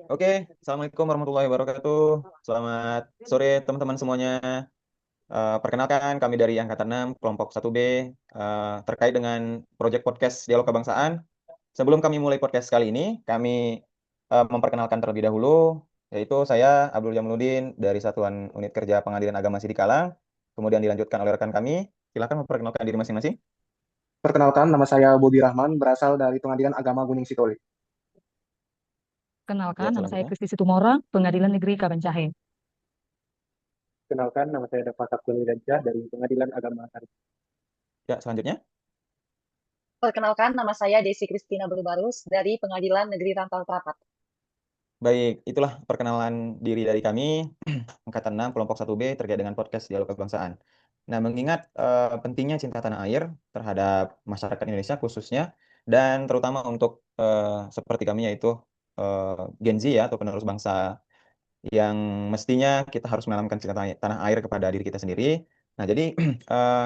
Oke, Assalamualaikum warahmatullahi wabarakatuh. Selamat sore teman-teman semuanya. Perkenalkan kami dari Angkatan 6, kelompok 1B, terkait dengan proyek podcast Dialog Kebangsaan. Sebelum kami mulai podcast kali ini, kami memperkenalkan terlebih dahulu, yaitu saya Abdul Jamludin dari Satuan Unit Kerja Pengadilan Agama Sidikalang, kemudian dilanjutkan oleh rekan kami. Silakan memperkenalkan diri masing-masing. Perkenalkan, nama saya Bobi Rahman, berasal dari Pengadilan Agama Gunung Sitoli. Ya, Kenalkan, nama saya selanjutnya. Kristi Situmorang, Pengadilan Negeri Kabanjahe. Kenalkan, nama saya Dava Sakyul Widansyah dari Pengadilan Agama Syarif. Ya, selanjutnya. Perkenalkan, nama saya Desi Kristina Berbarus dari Pengadilan Negeri Rantau Prapat. Baik, itulah perkenalan diri dari kami, Angkatan 6, kelompok 1B, terkait dengan podcast Dialog Kebangsaan. Nah, mengingat pentingnya cinta tanah air terhadap masyarakat Indonesia khususnya, dan terutama untuk seperti kami yaitu Gen Z ya, atau penerus bangsa yang mestinya kita harus menanamkan cinta tanah air kepada diri kita sendiri. Nah, jadi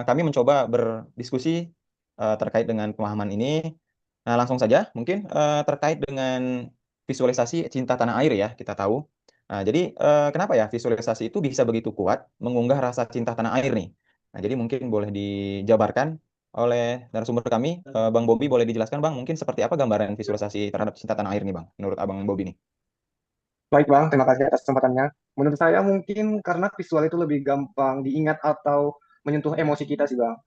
kami mencoba berdiskusi terkait dengan pemahaman ini. Nah, langsung saja mungkin terkait dengan visualisasi cinta tanah air ya, kita tahu. Nah, jadi kenapa ya visualisasi itu bisa begitu kuat mengunggah rasa cinta tanah air nih? Nah, jadi mungkin boleh dijabarkan oleh narasumber kami, Bang Bobi, boleh dijelaskan Bang, mungkin seperti apa gambaran visualisasi terhadap cinta tanah air nih Bang, menurut Abang Bobi nih? Baik Bang, terima kasih atas kesempatannya. Menurut saya mungkin karena visual itu lebih gampang diingat atau menyentuh emosi kita sih Bang.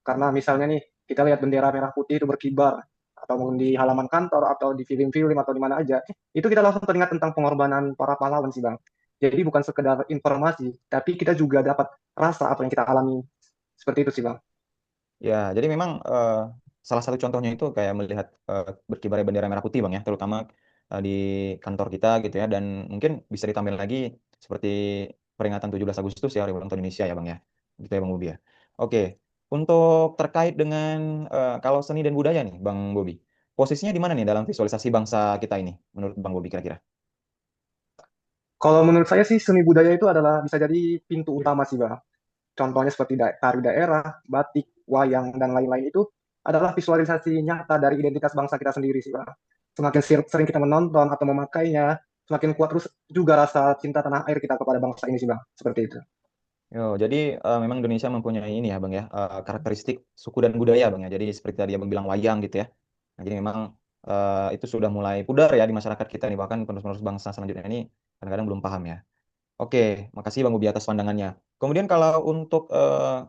Karena misalnya nih, kita lihat bendera merah putih itu berkibar, atau mungkin di halaman kantor, atau di film-film, atau di mana aja, itu kita langsung teringat tentang pengorbanan para pahlawan sih Bang. Jadi bukan sekedar informasi, tapi kita juga dapat rasa apa yang kita alami. Seperti itu sih Bang. Ya, jadi memang salah satu contohnya itu kayak melihat berkibarnya bendera merah putih Bang ya, terutama di kantor kita gitu ya, dan mungkin bisa ditambah lagi seperti peringatan 17 Agustus ya, Hari Ulang Tahun Indonesia ya Bang ya, gitu ya Bang Bobi ya. Oke, untuk terkait dengan kalau seni dan budaya nih Bang Bobi, posisinya di mana nih dalam visualisasi bangsa kita ini, menurut Bang Bobi kira-kira? Kalau menurut saya sih seni budaya itu adalah bisa jadi pintu utama sih Bang. Contohnya seperti tari daerah, batik, wayang, dan lain-lain itu adalah visualisasi nyata dari identitas bangsa kita sendiri sih Bang. Semakin sering kita menonton atau memakainya, semakin kuat terus juga rasa cinta tanah air kita kepada bangsa ini sih Bang. Seperti itu. Yo, jadi memang Indonesia mempunyai ini ya Bang ya, karakteristik suku dan budaya Bang ya. Jadi seperti tadi Abang bilang wayang gitu ya. Nah, jadi memang itu sudah mulai pudar ya di masyarakat kita nih, bahkan penerus-penerus bangsa selanjutnya ini kadang-kadang belum paham ya. Oke, makasih Bang Bobi atas pandangannya. Kemudian kalau untuk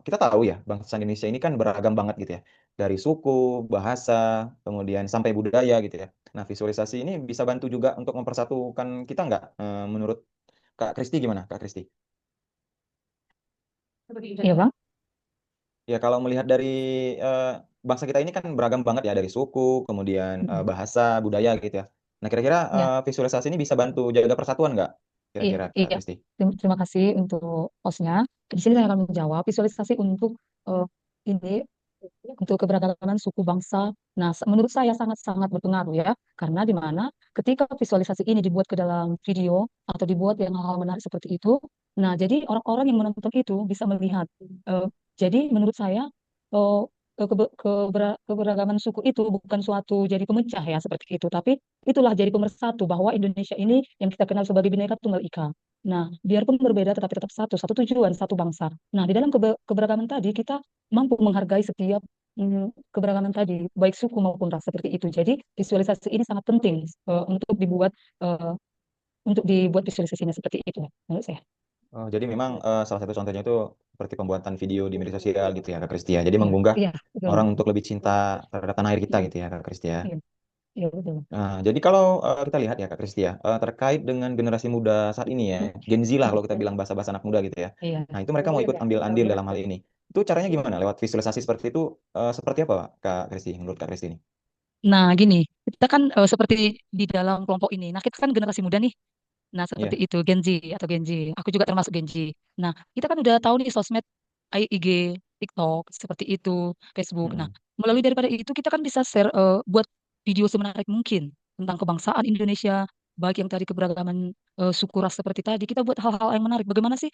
kita tahu ya bangsa Indonesia ini kan beragam banget gitu ya. Dari suku, bahasa, kemudian sampai budaya gitu ya. Nah, visualisasi ini bisa bantu juga untuk mempersatukan kita nggak? Menurut Kak Kristi gimana, Kak Kristi? Iya, Bang? Ya, kalau melihat dari eh, bangsa kita ini kan beragam banget ya, dari suku, kemudian Mm-mm. bahasa, budaya gitu ya. Nah, kira-kira Ya, visualisasi ini bisa bantu jaga persatuan nggak? iya, Kira-kira, Kak iya. Kristi? Terima kasih untuk hostnya. Di sini saya akan menjawab visualisasi untuk eh, ini untuk keberagaman suku bangsa. Nah, menurut saya sangat-sangat berpengaruh ya, karena di mana ketika visualisasi ini dibuat ke dalam video atau dibuat yang hal-hal menarik seperti itu, nah jadi orang-orang yang menonton itu bisa melihat. eh, jadi menurut saya eh, keberagaman suku itu bukan suatu jadi pemecah ya seperti itu, tapi itulah jadi pemersatu bahwa Indonesia ini yang kita kenal sebagai Bhinneka Tunggal Ika. Nah, biarpun berbeda tetapi tetap satu, satu tujuan, satu bangsa. Nah, di dalam keberagaman tadi kita mampu menghargai setiap keberagaman tadi, baik suku maupun ras seperti itu. Jadi visualisasi ini sangat penting eh, untuk dibuat visualisasinya seperti itu menurut saya. Oh, jadi memang salah satu contohnya itu seperti pembuatan video di media sosial gitu ya, Kak Kristi ya. Jadi Iya, menggugah iya, betul. orang untuk lebih cinta terhadap tanah air kita Iya, gitu ya, Kak Kristi ya. iya, iya, betul. Nah, jadi kalau kita lihat ya, Kak Kristi ya, terkait dengan generasi muda saat ini ya, Gen Z lah kalau kita bilang bahasa-bahasa anak muda gitu ya. Iya. Nah, itu mereka mau ikut ambil andil dalam hal ini. Itu caranya gimana? Lewat visualisasi seperti itu, seperti apa, Kak Kristi, menurut Kak Kristi ini? Nah, gini, kita kan seperti di dalam kelompok ini. Nah, kita kan generasi muda nih. Nah, seperti Iya. itu, Gen Z atau Gen Z. Aku juga termasuk Gen Z. Nah, kita kan udah tahu nih sosmed, IG, TikTok, seperti itu, Facebook. Nah, Mm-mm. melalui daripada itu kita kan bisa share, buat video semenarik mungkin tentang kebangsaan Indonesia, baik yang tadi keberagaman suku ras seperti tadi. Kita buat hal-hal yang menarik. Bagaimana sih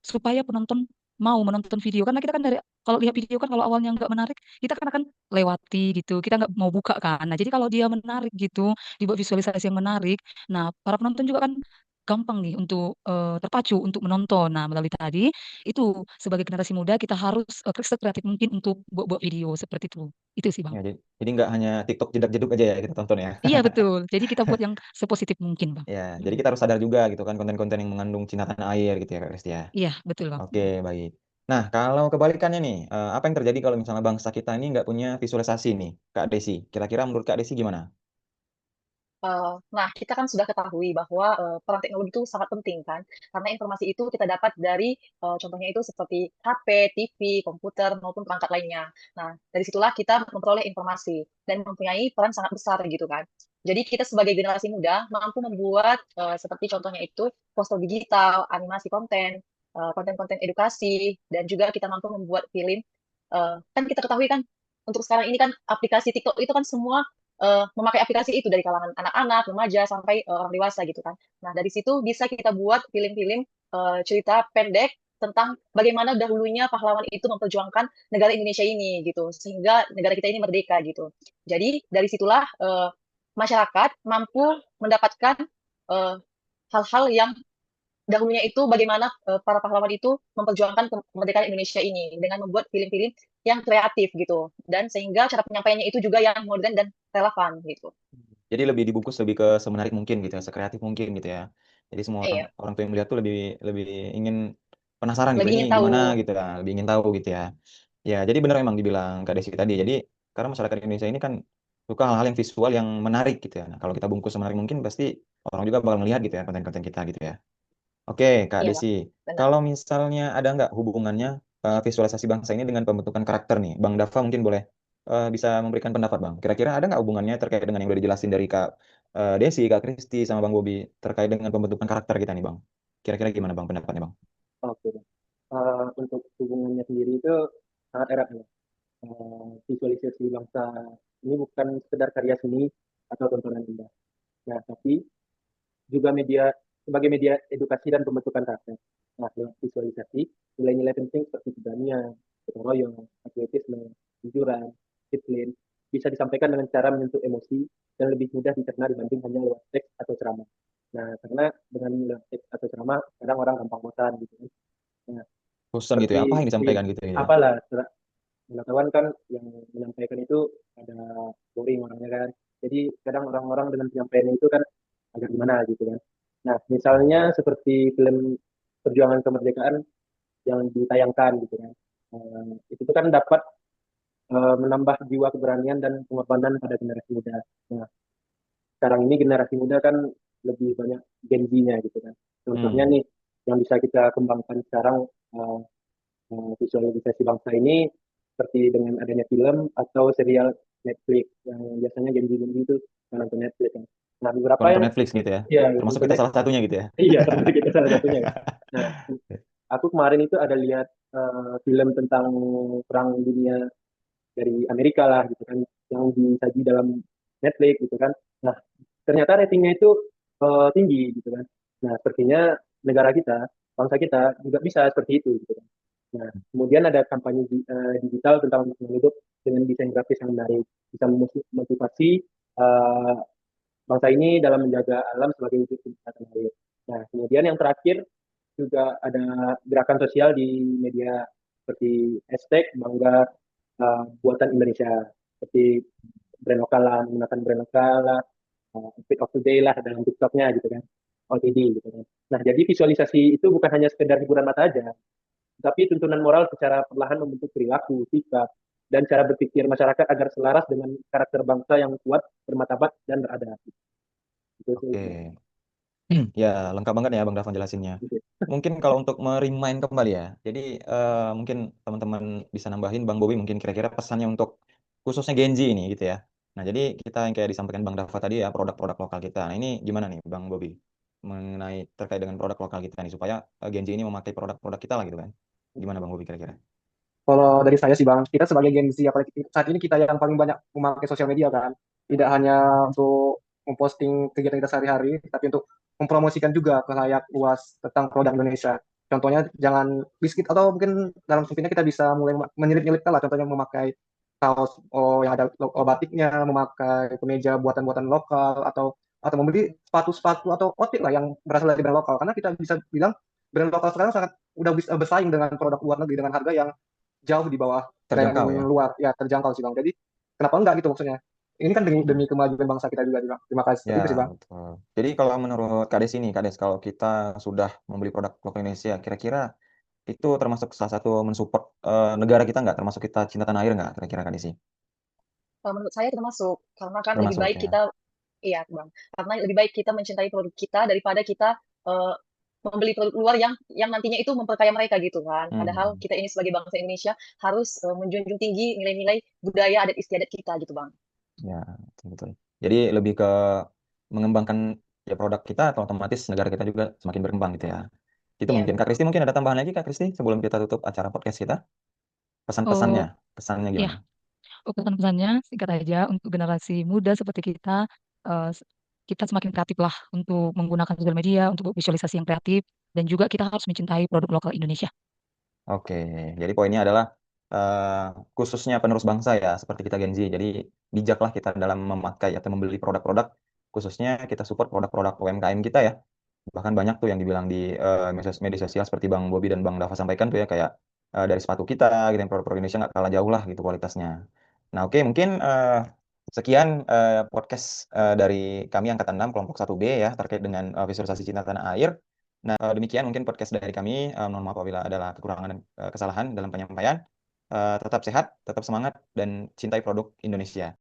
supaya penonton mau menonton video? Karena kita kan dari kalau lihat video kan kalau awalnya nggak menarik, kita kan akan lewati gitu. Kita nggak mau buka kan. Nah, jadi kalau dia menarik gitu, dibuat visualisasi yang menarik, nah para penonton juga kan gampang nih untuk terpacu untuk menonton. Nah, melalui tadi itu sebagai generasi muda kita harus sekreatif mungkin untuk buat video seperti itu. Itu sih, Bang. Ya, jadi nggak hanya TikTok jedak-jeduk aja ya kita tonton ya. Iya, betul. Jadi kita buat yang sepositif mungkin, Bang. Ya, jadi Mm. kita harus sadar juga gitu kan konten-konten yang mengandung cinta tanah air gitu ya Kak Kristi ya. Iya, betul, Bang. Oke, baik. Nah, kalau kebalikannya nih, apa yang terjadi kalau misalnya bangsa kita ini nggak punya visualisasi nih, Kak Desi? Kira-kira menurut Kak Desi gimana? Nah, kita kan sudah ketahui bahwa peran teknologi itu sangat penting kan, karena informasi itu kita dapat dari contohnya itu seperti HP, TV, komputer maupun perangkat lainnya. Nah, dari situlah kita memperoleh informasi dan mempunyai peran sangat besar gitu kan. Jadi kita sebagai generasi muda mampu membuat seperti contohnya itu poster digital, animasi konten, konten-konten edukasi, dan juga kita mampu membuat film. Kan kita ketahui kan untuk sekarang ini kan aplikasi TikTok itu kan semua memakai aplikasi itu dari kalangan anak-anak, remaja sampai orang dewasa gitu kan. Nah, dari situ bisa kita buat film-film cerita pendek tentang bagaimana dahulunya pahlawan itu memperjuangkan negara Indonesia ini gitu, sehingga negara kita ini merdeka gitu. Jadi dari situlah masyarakat mampu mendapatkan eh, hal-hal yang dahulunya itu bagaimana para pahlawan itu memperjuangkan kemerdekaan Indonesia ini dengan membuat film-film yang kreatif gitu, dan sehingga cara penyampaiannya itu juga yang modern dan relevan gitu. Jadi lebih dibungkus lebih ke semenarik mungkin gitu ya, sekreatif mungkin gitu ya. Jadi semua orang Iya, orang tua yang melihat tuh lebih lebih ingin penasaran gitu lebih ini ingin gimana tahu. gitu ya, lebih ingin tahu gitu ya. Ya, jadi benar memang dibilang Kak Desi tadi. Jadi karena masyarakat Indonesia ini kan suka hal-hal yang visual yang menarik gitu ya. Nah, kalau kita bungkus semenarik mungkin pasti orang juga bakal melihat gitu ya konten-konten kita gitu ya. Oke, Kak Iya, Desi. benar. Kalau misalnya ada nggak hubungannya visualisasi bangsa ini dengan pembentukan karakter nih? Bang Dava mungkin boleh bisa memberikan pendapat, Bang. Kira-kira ada nggak hubungannya terkait dengan yang udah dijelasin dari Kak Desi, Kak Kristi, sama Bang Bobi terkait dengan pembentukan karakter kita nih, Bang? Kira-kira gimana, Bang, pendapatnya, Bang? Oke. Untuk hubungannya sendiri itu sangat erat ya. Visualisasi bangsa ini bukan sekedar karya seni atau tontonan indah. Nah, tapi juga media sebagai media edukasi dan pembentukan karakter. Nah, lewat visualisasi, nilai-nilai penting seperti keberanian, gotong royong, patriotisme, kejujuran, disiplin, bisa disampaikan dengan cara menyentuh emosi dan lebih mudah dicerna dibanding hanya lewat teks atau ceramah. Nah, karena dengan lewat teks atau ceramah, kadang orang gampang bosan gitu kan. Nah, Bosan gitu ya, apa seperti yang disampaikan gitu ya? apalah, pengetahuan kan yang menyampaikan itu ada boring orangnya kan. Jadi kadang orang-orang dengan penyampaian itu kan agak gimana gitu kan. Nah, misalnya seperti film Perjuangan Kemerdekaan yang ditayangkan gitu kan. Itu tuh kan dapat menambah jiwa keberanian dan pengorbanan pada generasi muda. Nah, sekarang ini generasi muda kan lebih banyak Gen Z-nya gitu kan. Contohnya Hmm. nih yang bisa kita kembangkan sekarang uh, visualisasi bangsa ini seperti dengan adanya film atau serial Netflix yang biasanya Gen Z itu nonton Netflix kan. Nah, beberapa Nonton yang Netflix gitu ya. ya Termasuk nonton kita salah Netflix. satunya gitu ya. Iya, termasuk kita salah satunya kan. Nah, aku kemarin itu ada lihat film tentang perang dunia dari Amerika lah gitu kan yang disaji dalam Netflix gitu kan. Nah, ternyata ratingnya itu tinggi gitu kan. Nah, sepertinya negara kita, bangsa kita juga bisa seperti itu gitu kan. Nah, kemudian ada kampanye digital tentang lingkungan hidup dengan desain grafis yang menarik, bisa memotivasi uh, bangsa ini dalam menjaga alam sebagai wujud keberkatan air. Nah, kemudian yang terakhir juga ada gerakan sosial di media seperti hashtag bangga buatan Indonesia, seperti brand lokal lah, menggunakan brand lokal lah, fit of the day lah dalam TikToknya gitu kan, OTD gitu kan. Nah, jadi visualisasi itu bukan hanya sekedar hiburan mata aja, tapi tuntunan moral secara perlahan membentuk perilaku, sikap, dan cara berpikir masyarakat agar selaras dengan karakter bangsa yang kuat, bermartabat, dan beradab. Itu sih. Oke. Ya, lengkap banget ya Bang Davan jelasinnya. Gitu. Mungkin kalau untuk merimain kembali ya, jadi mungkin teman-teman bisa nambahin Bang Bobi mungkin kira-kira pesannya untuk khususnya Gen Z ini gitu ya. Nah, jadi kita yang kayak disampaikan Bang Dava tadi ya, produk-produk lokal kita. Nah, ini gimana nih Bang Bobi mengenai terkait dengan produk lokal kita nih supaya Gen Z ini memakai produk-produk kita lah gitu kan. Gimana Bang Bobi kira-kira? Kalau dari saya sih Bang, kita sebagai Gen Z, apalagi saat ini kita yang paling banyak memakai sosial media kan, tidak hanya untuk memposting kegiatan kita sehari-hari, tapi untuk mempromosikan juga ke layak luas tentang produk Indonesia. Contohnya jangan biskuit atau mungkin dalam sempitnya kita bisa mulai menyelip-nyelipkan lah, contohnya memakai kaos yang ada batiknya, memakai kemeja buatan-buatan lokal, atau membeli sepatu-sepatu atau outil lah yang berasal dari brand lokal. Karena kita bisa bilang brand lokal sekarang sangat udah bisa bersaing dengan produk luar negeri dengan harga yang jauh di bawah brand Terjangkau ya. luar, ya terjangkau sih Bang. Jadi kenapa enggak gitu maksudnya? Ini kan demi kemajuan bangsa kita juga, Bang. Terima kasih. Ya, Itu sih Bang. betul. Jadi kalau menurut Kades ini, Kades, kalau kita sudah membeli produk lokal Indonesia, kira-kira itu termasuk salah satu mensupport negara kita nggak? Termasuk kita cinta tanah air nggak? Kira-kira Kades sih? Menurut saya termasuk, karena kan lebih Termasuk baik ya. kita, iya Bang, karena lebih baik kita mencintai produk kita daripada kita eh, membeli produk luar yang nantinya itu memperkaya mereka gitu kan. Padahal Hmm. kita ini sebagai bangsa Indonesia harus menjunjung tinggi nilai-nilai budaya adat istiadat kita gitu Bang. Ya, betul. Jadi lebih ke mengembangkan ya produk kita atau otomatis negara kita juga semakin berkembang gitu ya. Itu Iya mungkin. Kak betul. Kristi mungkin ada tambahan lagi Kak Kristi sebelum kita tutup acara podcast kita? Pesan-pesannya, Oh, pesannya ya, gimana? pesan-pesannya singkat aja untuk generasi muda seperti kita, eh, kita semakin kreatif lah untuk menggunakan sosial media untuk visualisasi yang kreatif dan juga kita harus mencintai produk lokal Indonesia. Oke, jadi poinnya adalah eh, khususnya penerus bangsa ya, seperti kita Gen Z. Jadi bijaklah kita dalam memakai atau membeli produk-produk, khususnya kita support produk-produk UMKM kita ya. Bahkan banyak tuh yang dibilang di media sosial seperti Bang Bobi dan Bang Dava sampaikan tuh ya, kayak dari sepatu kita gitu, yang produk-produk Indonesia nggak kalah jauh lah gitu kualitasnya. Nah oke, mungkin sekian podcast dari kami Angkatan 6 kelompok 1B ya, terkait dengan visualisasi cinta tanah air. Nah, demikian mungkin podcast dari kami. Mohon maaf apabila adalah kekurangan dan kesalahan dalam penyampaian. Tetap sehat, tetap semangat, dan cintai produk Indonesia.